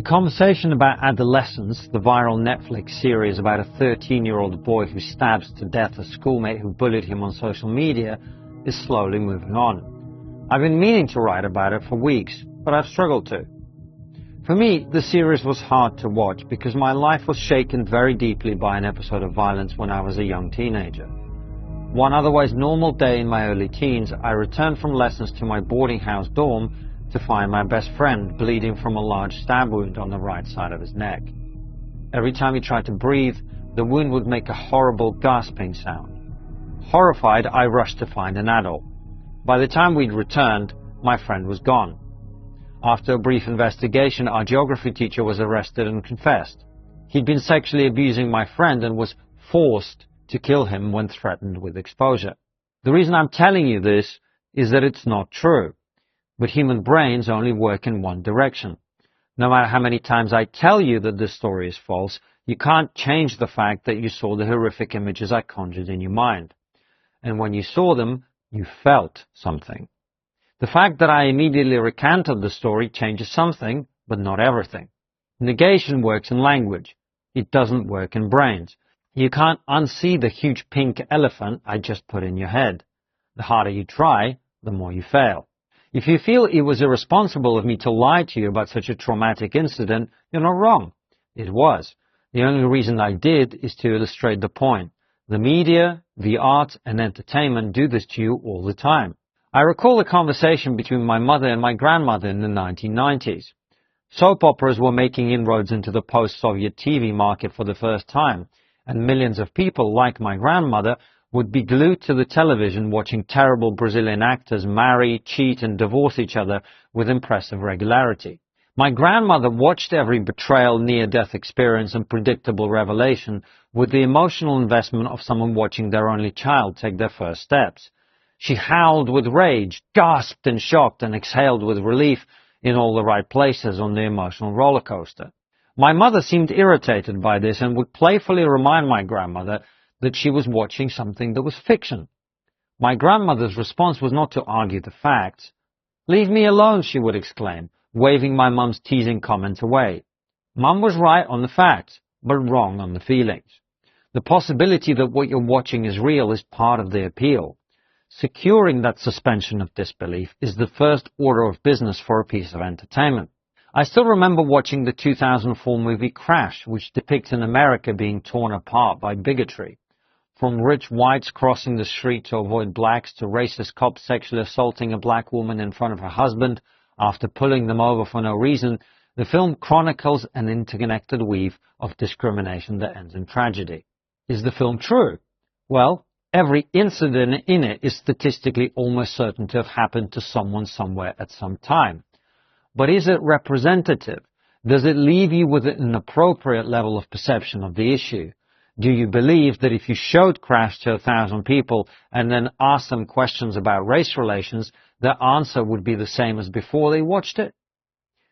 The conversation about adolescence, the viral Netflix series about a 13-year-old boy who stabs to death a schoolmate who bullied him on social media, is slowly moving on. I've been meaning to write about it for weeks, but I've struggled to. For me, the series was hard to watch because my life was shaken very deeply by an episode of violence when I was a young teenager. One otherwise normal day in my early teens, I returned from lessons to my boarding house dorm to find my best friend bleeding from a large stab wound on the right side of his neck. Every time he tried to breathe, the wound would make a horrible gasping sound. Horrified, I rushed to find an adult. By the time we'd returned, my friend was gone. After a brief investigation, our geography teacher was arrested and confessed. He'd been sexually abusing my friend and was forced to kill him when threatened with exposure. The reason I'm telling you this is that it's not true. But human brains only work in one direction. No matter how many times I tell you that this story is false, you can't change the fact that you saw the horrific images I conjured in your mind. And when you saw them, you felt something. The fact that I immediately recanted the story changes something, but not everything. Negation works in language. It doesn't work in brains. You can't unsee the huge pink elephant I just put in your head. The harder you try, the more you fail. If you feel it was irresponsible of me to lie to you about such a traumatic incident, you're not wrong. It was. The only reason I did is to illustrate the point. The media, the arts, and entertainment do this to you all the time. I recall a conversation between my mother and my grandmother in the 1990s. Soap operas were making inroads into the post-Soviet TV market for the first time, and millions of people, like my grandmother, would be glued to the television watching terrible Brazilian actors marry, cheat, and divorce each other with impressive regularity. My grandmother watched every betrayal, near-death experience, and predictable revelation with the emotional investment of someone watching their only child take their first steps. She howled with rage, gasped in shock, and exhaled with relief in all the right places on the emotional roller coaster. My mother seemed irritated by this and would playfully remind my grandmother that she was watching something that was fiction. My grandmother's response was not to argue the facts. "Leave me alone," she would exclaim, waving my mum's teasing comments away. Mum was right on the facts, but wrong on the feelings. The possibility that what you're watching is real is part of the appeal. Securing that suspension of disbelief is the first order of business for a piece of entertainment. I still remember watching the 2004 movie Crash, which depicts an America being torn apart by bigotry. From rich whites crossing the street to avoid blacks to racist cops sexually assaulting a black woman in front of her husband after pulling them over for no reason, the film chronicles an interconnected weave of discrimination that ends in tragedy. Is the film true? Well, every incident in it is statistically almost certain to have happened to someone somewhere at some time. But is it representative? Does it leave you with an appropriate level of perception of the issue? Do you believe that if you showed Crash to 1,000 people and then asked them questions about race relations, their answer would be the same as before they watched it?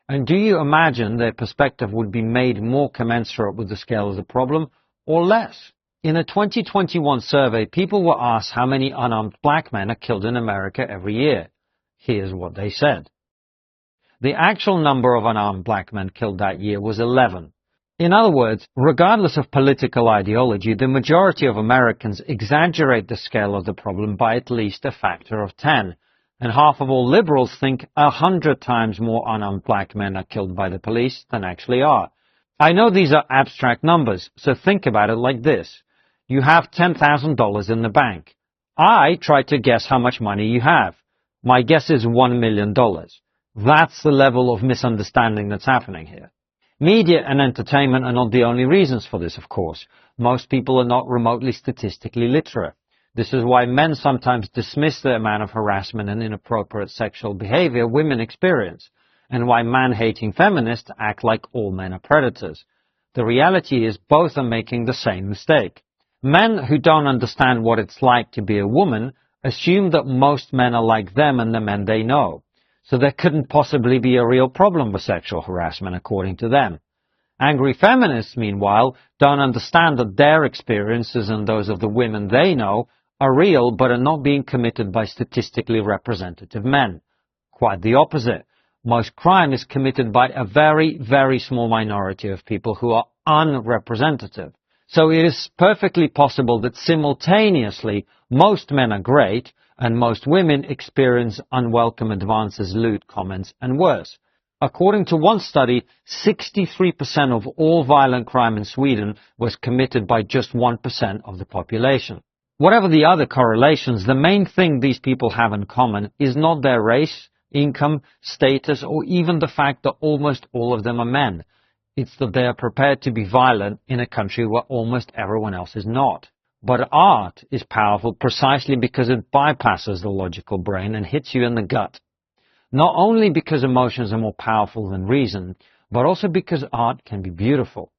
And do you imagine their perspective would be made more commensurate with the scale of the problem, or less? In a 2021 survey, people were asked how many unarmed black men are killed in America every year. Here's what they said. The actual number of unarmed black men killed that year was 11. In other words, regardless of political ideology, the majority of Americans exaggerate the scale of the problem by at least a factor of 10. And half of all liberals think 100 times more unarmed black men are killed by the police than actually are. I know these are abstract numbers, so think about it like this. You have $10,000 in the bank. I try to guess how much money you have. My guess is $1 million. That's the level of misunderstanding that's happening here. Media and entertainment are not the only reasons for this, of course. Most people are not remotely statistically literate. This is why men sometimes dismiss the amount of harassment and inappropriate sexual behavior women experience, and why man-hating feminists act like all men are predators. The reality is both are making the same mistake. Men who don't understand what it's like to be a woman assume that most men are like them and the men they know. So there couldn't possibly be a real problem with sexual harassment, according to them. Angry feminists, meanwhile, don't understand that their experiences and those of the women they know are real but are not being committed by statistically representative men. Quite the opposite. Most crime is committed by a very, very small minority of people who are unrepresentative. So it is perfectly possible that simultaneously most men are great and most women experience unwelcome advances, lewd comments and worse. According to one study, 63% of all violent crime in Sweden was committed by just 1% of the population. Whatever the other correlations, the main thing these people have in common is not their race, income, status, or even the fact that almost all of them are men. It's that they are prepared to be violent in a country where almost everyone else is not. But art is powerful precisely because it bypasses the logical brain and hits you in the gut. Not only because emotions are more powerful than reason, but also because art can be beautiful.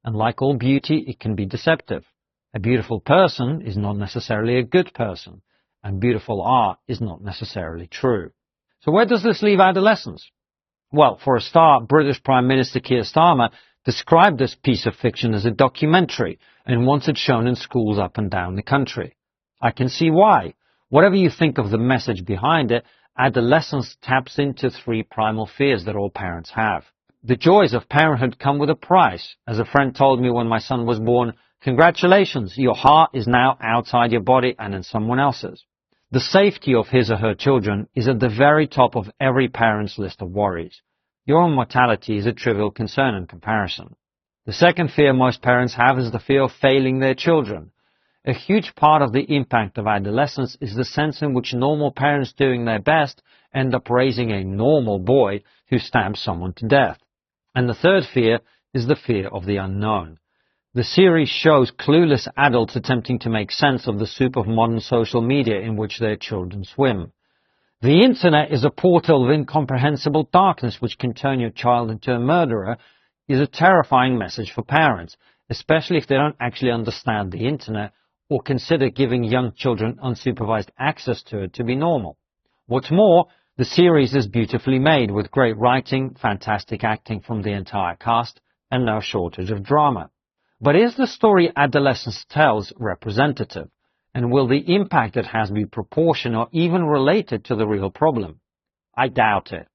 And like all beauty, it can be deceptive. A beautiful person is not necessarily a good person, and beautiful art is not necessarily true. So where does this leave adolescence? Well, for a start, British Prime Minister Keir Starmer described this piece of fiction as a documentary and wants it shown in schools up and down the country. I can see why. Whatever you think of the message behind it, adolescence taps into three primal fears that all parents have. The joys of parenthood come with a price. As a friend told me when my son was born, congratulations, your heart is now outside your body and in someone else's. The safety of his or her children is at the very top of every parent's list of worries. Your own mortality is a trivial concern in comparison. The second fear most parents have is the fear of failing their children. A huge part of the impact of adolescence is the sense in which normal parents doing their best end up raising a normal boy who stabs someone to death. And the third fear is the fear of the unknown. The series shows clueless adults attempting to make sense of the soup of modern social media in which their children swim. The internet is a portal of incomprehensible darkness which can turn your child into a murderer is a terrifying message for parents, especially if they don't actually understand the internet or consider giving young children unsupervised access to it to be normal. What's more, the series is beautifully made with great writing, fantastic acting from the entire cast, and no shortage of drama. But is the story adolescence tells representative? And will the impact it has be proportional or even related to the real problem? I doubt it.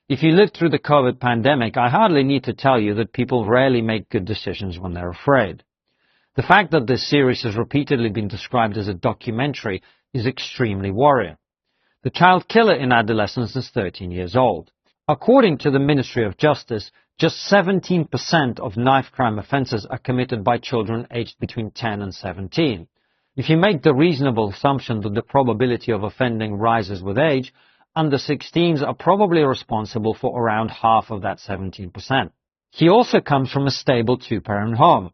If you lived through the COVID pandemic, I hardly need to tell you that people rarely make good decisions when they're afraid. The fact that this series has repeatedly been described as a documentary is extremely worrying. The child killer in adolescence is 13 years old. According to the Ministry of Justice, just 17% of knife crime offences are committed by children aged between 10 and 17. If you make the reasonable assumption that the probability of offending rises with age, under 16s are probably responsible for around half of that 17%. He also comes from a stable two-parent home.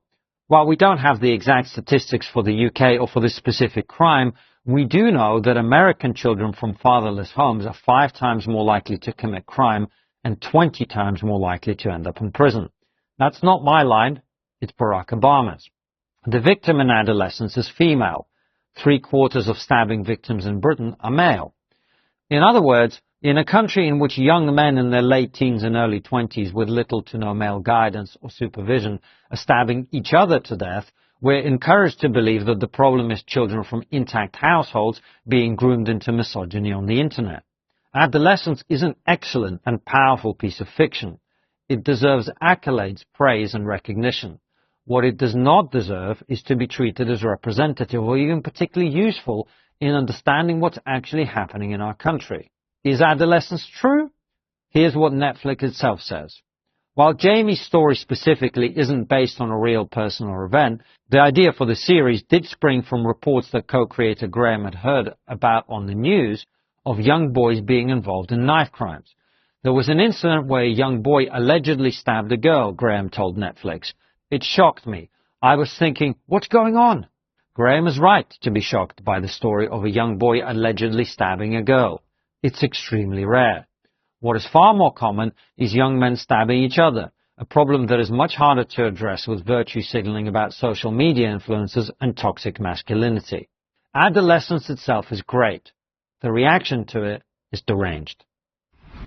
While we don't have the exact statistics for the UK or for this specific crime, we do know that American children from fatherless homes are 5 times more likely to commit crime and 20 times more likely to end up in prison. That's not my line, it's Barack Obama's. The victim in adolescence is female. 3/4 of stabbing victims in Britain are male. In other words, in a country in which young men in their late teens and early 20s with little to no male guidance or supervision are stabbing each other to death, we're encouraged to believe that the problem is children from intact households being groomed into misogyny on the internet. Adolescence is an excellent and powerful piece of fiction. It deserves accolades, praise and recognition. What it does not deserve is to be treated as representative or even particularly useful in understanding what's actually happening in our country. Is adolescence true? Here's what Netflix itself says. While Jamie's story specifically isn't based on a real person or event, the idea for the series did spring from reports that co-creator Graham had heard about on the news of young boys being involved in knife crimes. There was an incident where a young boy allegedly stabbed a girl, Graham told Netflix. It shocked me. I was thinking, what's going on? Graham is right to be shocked by the story of a young boy allegedly stabbing a girl. It's extremely rare. What is far more common is young men stabbing each other, a problem that is much harder to address with virtue signaling about social media influences and toxic masculinity. Adolescence itself is great. The reaction to it is deranged.